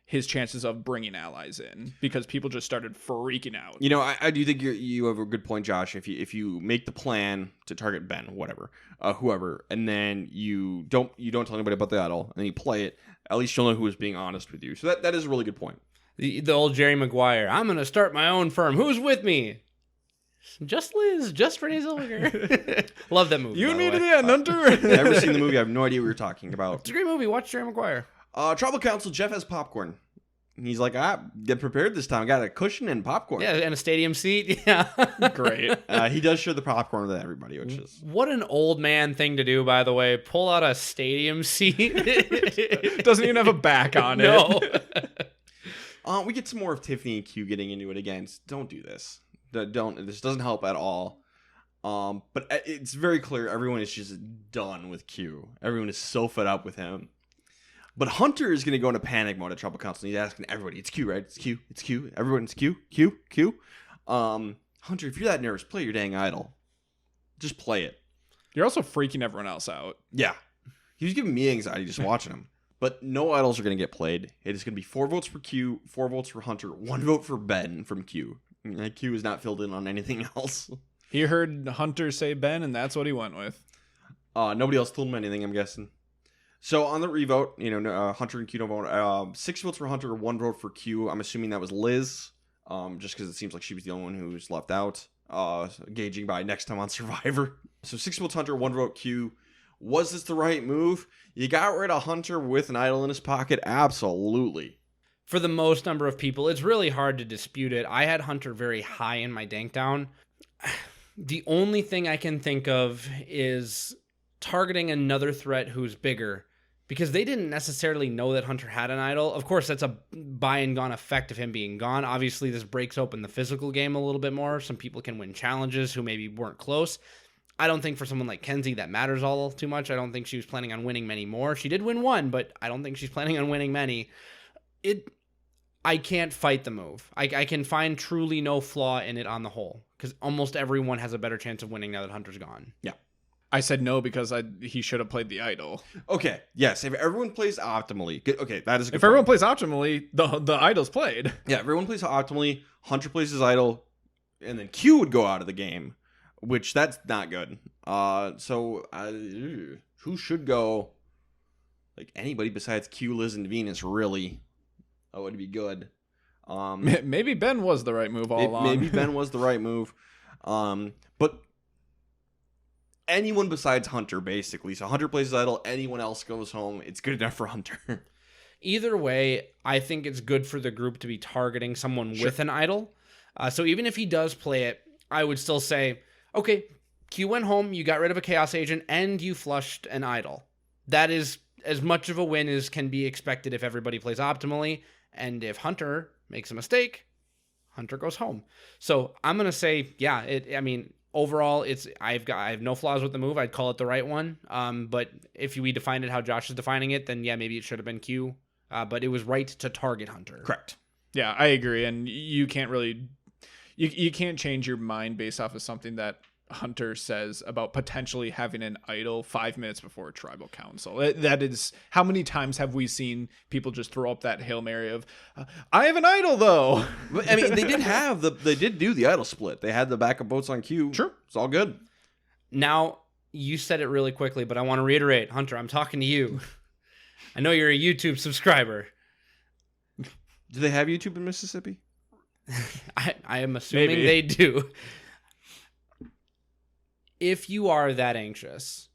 S3: his chances of bringing allies in because people just started freaking out.
S2: You know, I do think you have a good point, Josh. If you make the plan to target Ben, whoever, and then you don't tell anybody about the idol, and then you play it, at least you'll know who is being honest with you. So that is a really good point.
S1: The old Jerry Maguire. I'm going to start my own firm. Who's with me? Just Liz. Just Renee Zellweger. Love that movie.
S3: You and me to the end, Hunter.
S2: Never seen the movie. I have no idea what you're talking about.
S1: It's a great movie. Watch Jerry Maguire.
S2: Tribal Council, Jeff has popcorn. And he's like, get prepared this time. I got a cushion and popcorn.
S1: Yeah, and a stadium seat. Yeah.
S3: Great.
S2: He does share the popcorn with everybody, which is...
S1: What an old man thing to do, by the way. Pull out a stadium seat.
S3: Doesn't even have a back on it.
S1: No.
S2: We get some more of Tiffany and Q getting into it again. Don't do this. This doesn't help at all. But it's very clear everyone is just done with Q. Everyone is so fed up with him. But Hunter is going to go into panic mode at Tribal Council. He's asking everybody, it's Q, right? It's Q. It's Q. Everyone's Q. Hunter, if you're that nervous, play your dang idol. Just play it.
S3: You're also freaking everyone else out.
S2: Yeah. He was giving me anxiety just watching him. But no idols are going to get played. It is going to be 4 votes for Q, 4 votes for Hunter, 1 vote for Ben from Q. Q is not filled in on anything else.
S3: He heard Hunter say Ben, and that's what he went with.
S2: Nobody else told him anything, I'm guessing. So on the revote, Hunter and Q don't vote. 6 votes for Hunter, 1 vote for Q. I'm assuming that was Liz, just because it seems like she was the only one who was left out, gauging by next time on Survivor. So 6 votes Hunter, 1 vote Q. Was this the right move? You got rid of Hunter with an idol in his pocket? Absolutely.
S1: For the most number of people, it's really hard to dispute it. I had Hunter very high in my dank down. The only thing I can think of is targeting another threat who's bigger, because they didn't necessarily know that Hunter had an idol. Of course, that's a buy and gone effect of him being gone. Obviously, this breaks open the physical game a little bit more. Some people can win challenges who maybe weren't close. I don't think for someone like Kenzie that matters all too much. I don't think she was planning on winning many more. She did win one, but I don't think she's planning on winning many. I can't fight the move. I can find truly no flaw in it on the whole, because almost everyone has a better chance of winning now that Hunter's gone.
S2: Yeah.
S3: I said no because he should have played the idol.
S2: Okay, yes, if everyone plays optimally. Okay, that is a good
S3: If everyone plays optimally, the idol's played.
S2: Yeah, everyone plays optimally. Hunter plays his idol, and then Q would go out of the game, which that's not good. Who should go? Like, anybody besides Q, Liz, and Venus, really. That would be good.
S3: Maybe Ben was the right move all along.
S2: Maybe Ben was the right move. But anyone besides Hunter, basically. So Hunter plays his idol. Anyone else goes home. It's good enough for Hunter.
S1: Either way, I think it's good for the group to be targeting someone with an idol. So even if he does play it, I would still say, okay, Q went home, you got rid of a Chaos Agent, and you flushed an idol. That is as much of a win as can be expected if everybody plays optimally. And if Hunter makes a mistake, Hunter goes home. So I'm going to say, overall, I have no flaws with the move. I'd call it the right one. But if we defined it how Josh is defining it, then yeah, maybe it should have been Q. But it was right to target Hunter.
S2: Correct.
S3: Yeah, I agree. And you can't really, you can't change your mind based off of something that Hunter says about potentially having an idol 5 minutes before a tribal council. That is, how many times have we seen people just throw up that Hail Mary of, I have an idol though.
S2: I mean, they did do the idol split. They had the backup votes on Q.
S3: Sure.
S2: It's all good.
S1: Now, you said it really quickly, but I want to reiterate, Hunter, I'm talking to you. I know you're a YouTube subscriber.
S2: Do they have YouTube in Mississippi?
S1: I am assuming
S3: Maybe.
S1: they do. If you are that anxious,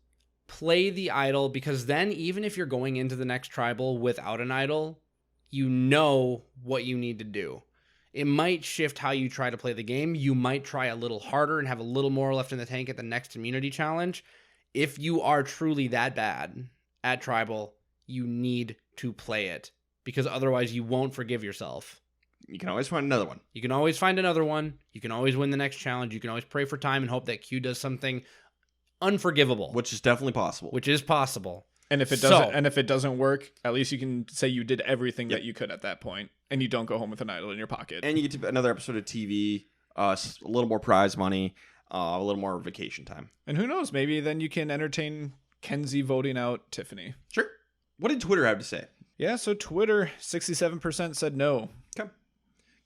S1: play the idol, because then even if you're going into the next tribal without an idol, you know what you need to do. It might shift how you try to play the game. You might try a little harder and have a little more left in the tank at the next immunity challenge. If you are truly that bad at tribal, you need to play it, because otherwise you won't forgive yourself.
S2: You can always find another one.
S1: You can always find another one. You can always win the next challenge. You can always pray for time and hope that Q does something unforgivable,
S2: Which is definitely possible.
S1: which is possible.
S3: And if it doesn't work, at least you can say you did everything that you could at that point, and you don't go home with an idol in your pocket.
S2: And you get to another episode of TV, a little more prize money, a little more vacation time.
S3: And who knows, maybe then you can entertain Kenzie voting out Tiffany.
S2: Sure. What did Twitter have to say?
S3: Yeah, so Twitter, 67% said no.
S2: Okay.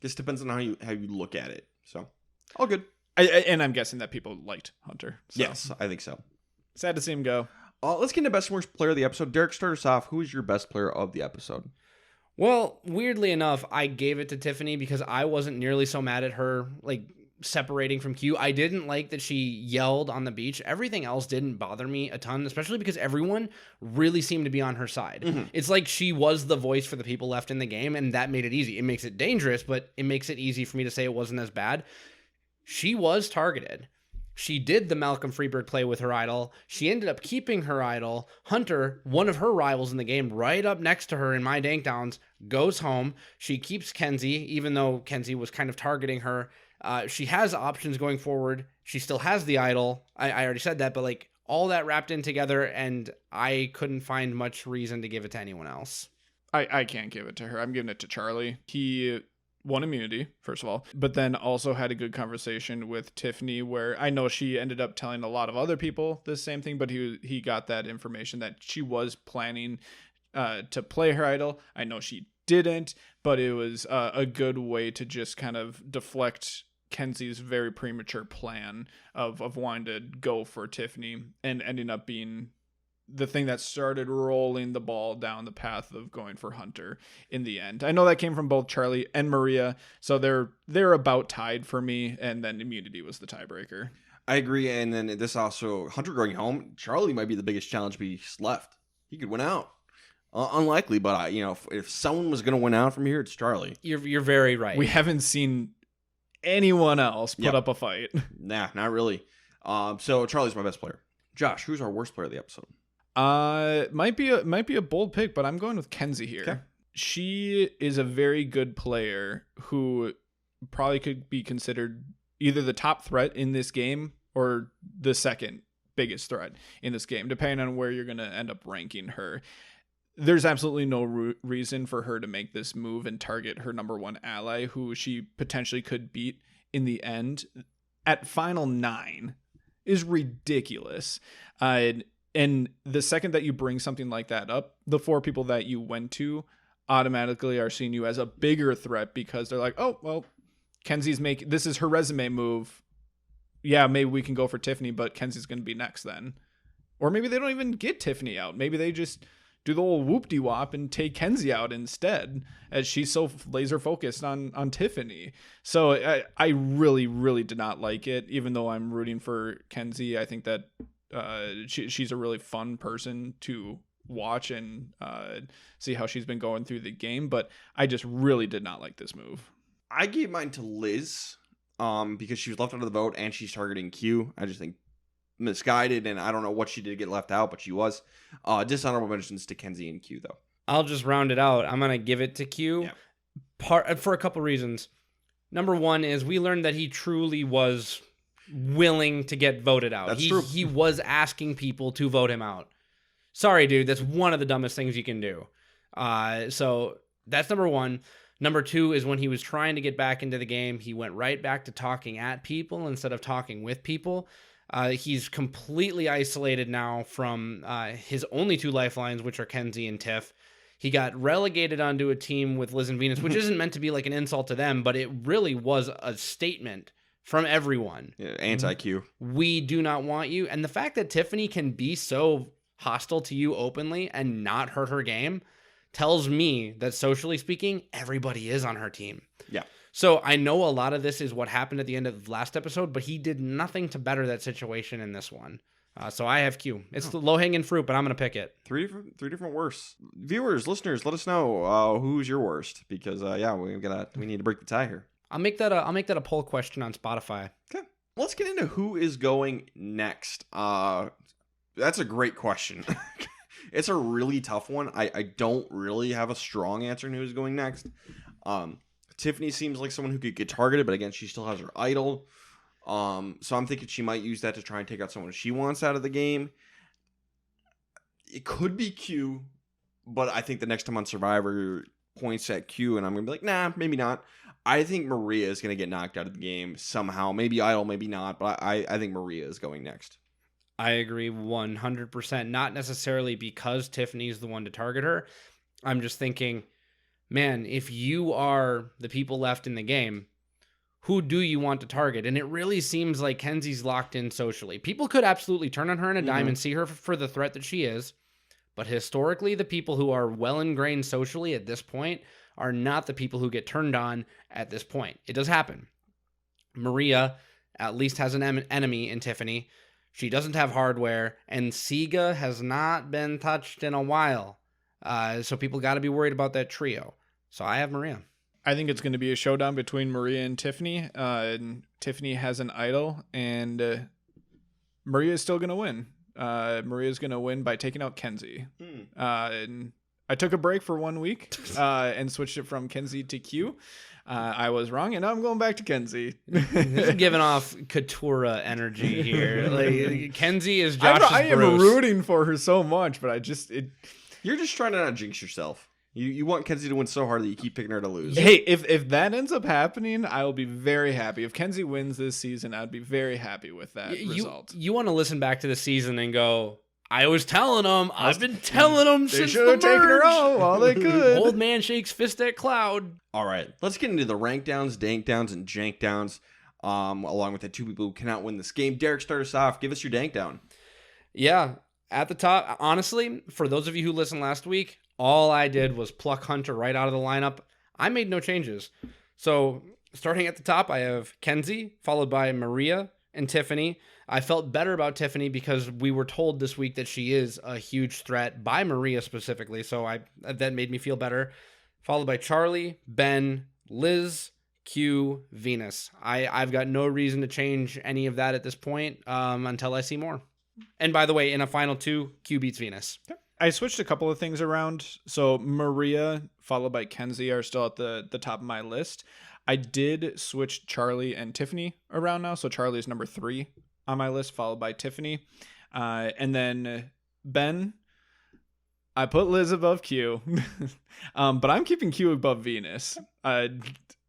S2: Guess depends on how you look at it. So, all good.
S3: And I'm guessing that people liked Hunter. So.
S2: Yes, I think so.
S3: Sad to see him go.
S2: Let's get into best and worst player of the episode. Derek, start us off. Who is your best player of the episode?
S1: Well, weirdly enough, I gave it to Tiffany because I wasn't nearly so mad at her, separating from Q. I didn't like that she yelled on the beach. Everything else didn't bother me a ton, especially because everyone really seemed to be on her side. Mm-hmm. It's like she was the voice for the people left in the game, and that made it easy. It makes it dangerous, but it makes it easy for me to say it wasn't as bad. She was targeted. She did the Malcolm Freeberg play with her idol. She ended up keeping her idol. Hunter, one of her rivals in the game, right up next to her in my dank downs, goes home. She keeps Kenzie, even though Kenzie was kind of targeting her. She has options going forward. She still has the idol. I already said that, but all that wrapped in together, and I couldn't find much reason to give it to anyone else.
S3: I can't give it to her. I'm giving it to Charlie. He won immunity, first of all, but then also had a good conversation with Tiffany, where I know she ended up telling a lot of other people the same thing, but he got that information that she was planning to play her idol. I know she didn't, but it was a good way to just kind of deflect Kenzie's very premature plan of wanting to go for Tiffany and ending up being the thing that started rolling the ball down the path of going for Hunter in the end. I know that came from both Charlie and Maria, so they're about tied for me, and then immunity was the tiebreaker.
S2: I agree, and then this also, Hunter going home, Charlie might be the biggest challenge piece left. He could win out. Unlikely, but if someone was going to win out from here, it's Charlie.
S1: You're very right.
S3: We haven't seen anyone else put up a fight.
S2: Nah, not really. So Charlie's my best player. Josh, who's our worst player of the episode?
S3: Might be a bold pick, but I'm going with Kenzie here.
S2: Okay.
S3: She is a very good player who probably could be considered either the top threat in this game or the second biggest threat in this game, depending on where you're going to end up ranking her. There's absolutely no reason for her to make this move and target her number one ally, who she potentially could beat in the end. At final 9 is ridiculous. And the second that you bring something like that up, the 4 people that you went to automatically are seeing you as a bigger threat because they're like, oh, well, Kenzie's this is her resume move. Yeah, maybe we can go for Tiffany, but Kenzie's going to be next then. Or maybe they don't even get Tiffany out. Maybe they just do the old whoop-de-wop and take Kenzie out instead, as she's so laser focused on Tiffany. So I really, really did not like it, even though I'm rooting for Kenzie. I think that she's a really fun person to watch and see how she's been going through the game, but I just really did not like this move.
S2: I gave mine to Liz because she was left out of the vote and she's targeting Q. I just think misguided, and I don't know what she did to get left out, but she was. Dishonorable mentions to Kenzie and Q, though.
S1: I'll just round it out. I'm going to give it to Q for a couple reasons. Number one is we learned that he truly was willing to get voted out.
S2: That's true.
S1: He was asking people to vote him out. Sorry, dude. That's one of the dumbest things you can do. So that's number one. Number two is when he was trying to get back into the game, he went right back to talking at people instead of talking with people. He's completely isolated now from his only 2 lifelines, which are Kenzie and Tiff. He got relegated onto a team with Liz and Venus, which isn't meant to be like an insult to them, but it really was a statement from everyone.
S2: Yeah, anti-Q.
S1: We do not want you. And the fact that Tiffany can be so hostile to you openly and not hurt her game tells me that, socially speaking, everybody is on her team.
S2: Yeah.
S1: So I know a lot of this is what happened at the end of the last episode, but he did nothing to better that situation in this one. So I have Q. It's the low-hanging fruit, but I'm going to pick it.
S2: Three different worst. Viewers, listeners, let us know who's your worst, because we need to break the tie here.
S1: I'll make that a poll question on Spotify.
S2: Okay. Let's get into who is going next. That's a great question. It's a really tough one. I don't really have a strong answer on who's going next. Tiffany seems like someone who could get targeted, but again, she still has her idol. So I'm thinking she might use that to try and take out someone she wants out of the game. It could be Q, but I think the next time on Survivor points at Q, and I'm going to be like, nah, maybe not. I think Maria is going to get knocked out of the game somehow. Maybe idol, maybe not, but I think Maria is going next.
S1: I agree 100%. Not necessarily because Tiffany's the one to target her. I'm just thinking, man, if you are the people left in the game, who do you want to target? And it really seems like Kenzie's locked in socially. People could absolutely turn on her in a dime and see her for the threat that she is. But historically, the people who are well ingrained socially at this point are not the people who get turned on at this point. It does happen. Maria at least has an enemy in Tiffany. She doesn't have hardware, and Siga has not been touched in a while. So people got to be worried about that trio. So I have Maria.
S3: I think it's going to be a showdown between Maria and Tiffany. Tiffany has an idol, and Maria is still going to win. Maria's going to win by taking out Kenzie. And I took a break for 1 week and switched it from Kenzie to Q. I was wrong, and now I'm going back to Kenzie.
S1: This is giving off Katura energy here. Like, Kenzie is Josh's
S3: I am
S1: Bruce.
S3: rooting for her so much, but
S2: You're just trying to not jinx yourself. You want Kenzie to win so hard that you keep picking her to lose.
S3: Hey, if that ends up happening, I will be very happy. If Kenzie wins this season, I'd be very happy with that result.
S1: You want to listen back to the season and go, I was telling them. I've been telling them
S3: they
S1: since
S3: should have taken her out while they could.
S1: Old man shakes fist at cloud.
S2: All right, let's get into the rank downs, dank downs, and jank downs, along with the 2 people who cannot win this game. Derek, start us off. Give us your dank down.
S1: Yeah. At the top, honestly, for those of you who listened last week, all I did was pluck Hunter right out of the lineup. I made no changes. So starting at the top, I have Kenzie, followed by Maria and Tiffany. I felt better about Tiffany because we were told this week that she is a huge threat by Maria specifically. So that made me feel better. Followed by Charlie, Ben, Liz, Q, Venus. I've got no reason to change any of that at this point until I see more. And by the way, in a final 2, Q beats Venus.
S3: I switched a couple of things around. So Maria, followed by Kenzie, are still at the top of my list. I did switch Charlie and Tiffany around now. So Charlie is number 3 on my list, followed by Tiffany. And then Ben, I put Liz above Q. But I'm keeping Q above Venus. And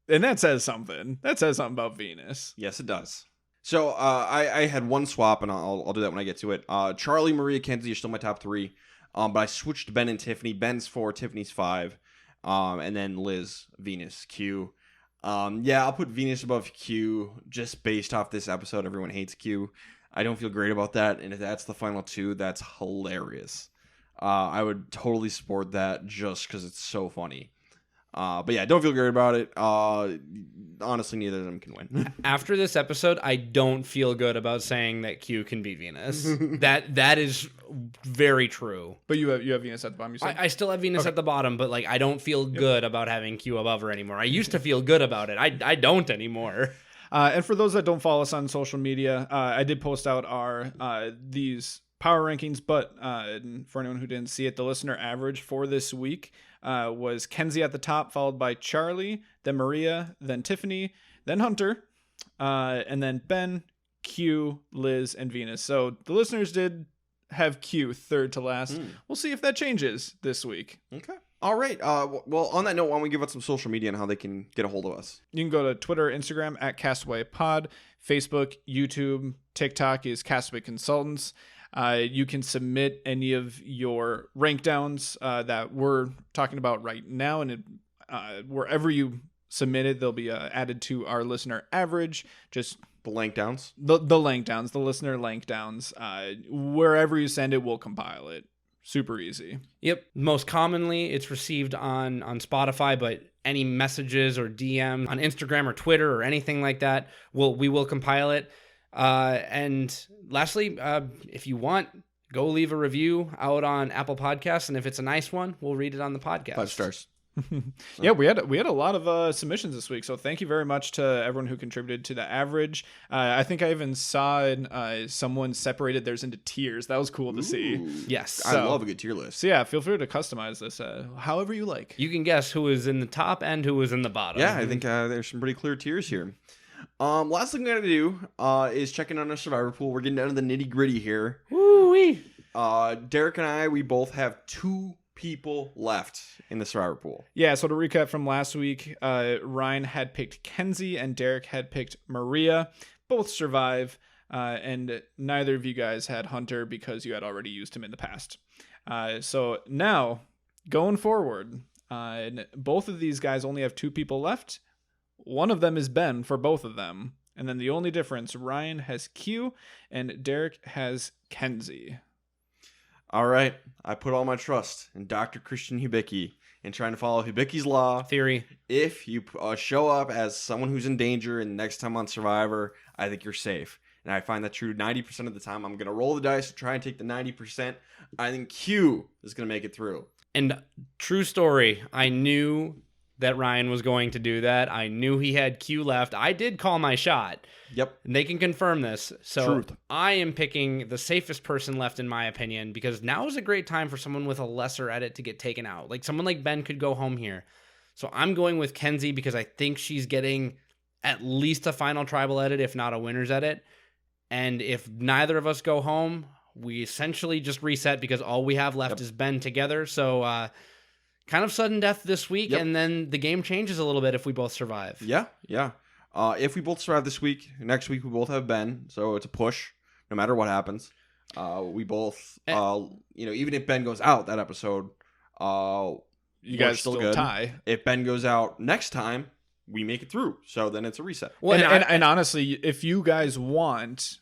S3: that says something. That says something about Venus.
S2: Yes, it does. So I had one swap, and I'll do that when I get to it. Charlie, Maria, Kenzie are still my top 3. But I switched Ben and Tiffany. Ben's 4, Tiffany's 5. And then Liz, Venus, Q. I'll put Venus above Q just based off this episode. Everyone hates Q. I don't feel great about that. And if that's the final 2, that's hilarious. I would totally support that just because it's so funny. But yeah, don't feel great about it. Honestly, neither of them can win.
S1: After this episode, I don't feel good about saying that Q can beat Venus. That is very true.
S3: But you have Venus at the bottom, you said?
S1: I still have Venus at the bottom, but I don't feel good about having Q above her anymore. I used to feel good about it. I don't anymore.
S3: And for those that don't follow us on social media, I did post out our these power rankings, but for anyone who didn't see it, the listener average for this week was Kenzie at the top, followed by Charlie, then Maria, then Tiffany, then Hunter, and then Ben, Q, Liz, and Venus. So the listeners did have Q third to last. We'll see if that changes this week.
S2: Okay. All right. Well, on that note, why don't we give out some social media and how they can get a hold of us?
S3: You can go to Twitter, Instagram at Castaway Pod, Facebook, YouTube, TikTok is Castaway Consultants. You can submit any of your rank downs that we're talking about right now, and wherever you submit it, they'll be added to our listener average. Just
S2: the lank downs,
S3: the lank downs, the listener lank downs. Wherever you send it, we'll compile it. Super easy.
S1: Yep. Most commonly, it's received on Spotify, but any messages or DM on Instagram or Twitter or anything like that, we will compile it. And lastly, if you want, go leave a review out on Apple Podcasts, and if it's a nice one, we'll read it on the podcast.
S2: 5 stars.
S3: Yeah, we had a lot of submissions this week, so thank you very much to everyone who contributed to the average. I think I even saw someone separated theirs into tiers. That was cool to see.
S1: Yes,
S2: I love a good tier list.
S3: So yeah, feel free to customize this however you like.
S1: You can guess who is in the top and who is in the bottom.
S2: Yeah, I think there's some pretty clear tiers here. Last thing we're gonna do is check in on our survivor pool. We're getting down to the nitty gritty here.
S1: Woo-wee.
S2: Derek and I, we both have 2 people left in the survivor pool.
S3: Yeah, so to recap from last week, Ryan had picked Kenzie and Derek had picked Maria. Both survive, and neither of you guys had Hunter because you had already used him in the past. So now, going forward, both of these guys only have 2 people left. One of them is Ben for both of them. And then the only difference, Ryan has Q and Derek has Kenzie.
S2: All right. I put all my trust in Dr. Christian Hibicki and trying to follow Hibicki's law.
S1: Theory.
S2: If you show up as someone who's in danger and next time on Survivor, I think you're safe. And I find that true 90% of the time. I'm going to roll the dice to try and take the 90%. I think Q is going to make it through.
S1: And true story, I knew that Ryan was going to do that. I knew he had Q left. I did call my shot.
S2: Yep.
S1: And they can confirm this. So
S2: Truth.
S1: I am picking the safest person left in my opinion, because now is a great time for someone with a lesser edit to get taken out. Like someone like Ben could go home here. So I'm going with Kenzie because I think she's getting at least a final tribal edit, if not a winner's edit. And if neither of us go home, we essentially just reset because all we have left is Ben together. So, kind of sudden death this week, and then the game changes a little bit if we both survive.
S2: Yeah. If we both survive this week, next week we both have Ben, so it's a push, no matter what happens. We both, even if Ben goes out that episode,
S3: you guys still
S2: good.
S3: Tie.
S2: If Ben goes out next time, we make it through, so then it's a reset.
S3: Well, and honestly, if you guys want,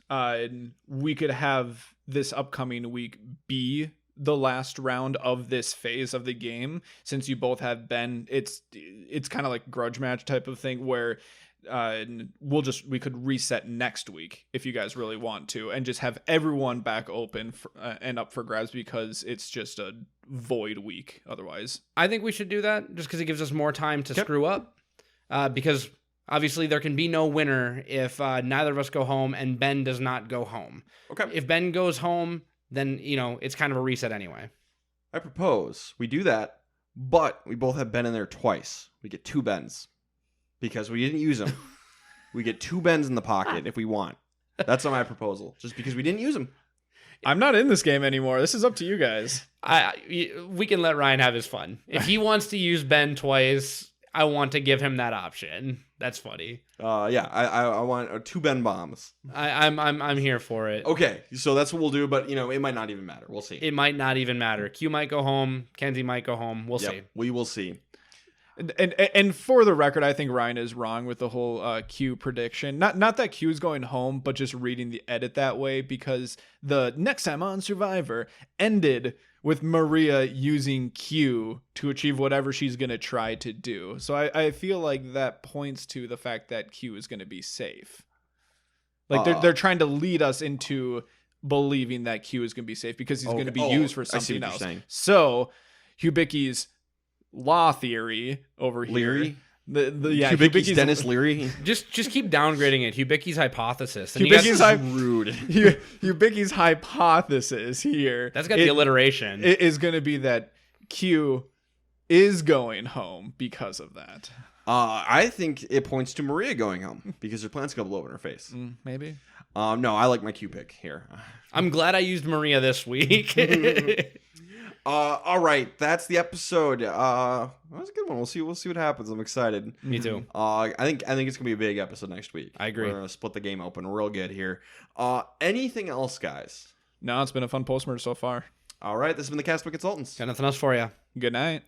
S3: we could have this upcoming week be the last round of this phase of the game, since you both have been, it's kind of like grudge match type of thing where we could reset next week if you guys really want to, and just have everyone back open and up for grabs, because it's just a void week otherwise.
S1: I think we should do that just because it gives us more time to screw up, because obviously there can be no winner if neither of us go home and Ben does not go home.
S2: Okay.
S1: If Ben goes home, then, it's kind of a reset anyway.
S2: I propose we do that, but we both have Ben in there twice. We get 2 Bens because we didn't use them. We get 2 Bens in the pocket if we want. That's my proposal, just because we didn't use them.
S3: I'm not in this game anymore. This is up to you guys.
S1: We can let Ryan have his fun. If he wants to use Ben twice, I want to give him that option. That's funny.
S2: Yeah, I want 2 Ben bombs.
S1: I'm here for it.
S2: Okay, so that's what we'll do, but it might not even matter. We'll see.
S1: It might not even matter. Q might go home. Kenzie might go home. We'll see.
S2: We will see.
S3: And for the record, I think Ryan is wrong with the whole Q prediction. Not that Q is going home, but just reading the edit that way, because the next time on Survivor ended with Maria using Q to achieve whatever she's going to try to do. So I feel like that points to the fact that Q is going to be safe. Like they're trying to lead us into believing that Q is going to be safe because he's going to be used for something else. So Hubicki's law theory over here.
S2: Leary?
S3: Hubicki's
S2: Dennis Leary.
S1: Just keep downgrading it. Hubicki's hypothesis. And
S2: Rude.
S3: Hubicki's hypothesis here.
S1: That's got the alliteration.
S3: It is going to be that Q is going home because of that.
S2: I think it points to Maria going home because her plants got blow up in her face.
S3: Maybe.
S2: No, I like my Q pick here.
S1: I'm glad I used Maria this week.
S2: All right, that's the episode. That was a good one. We'll see what happens. I'm excited.
S1: Me too.
S2: I think it's gonna be a big episode next week.
S1: I agree.
S2: We're gonna split the game open real good here. Anything else, guys?
S3: No, it's been a fun post-merge so far.
S2: All right, this has been the Castaway Consultants.
S1: Got nothing else for you.
S3: Good night.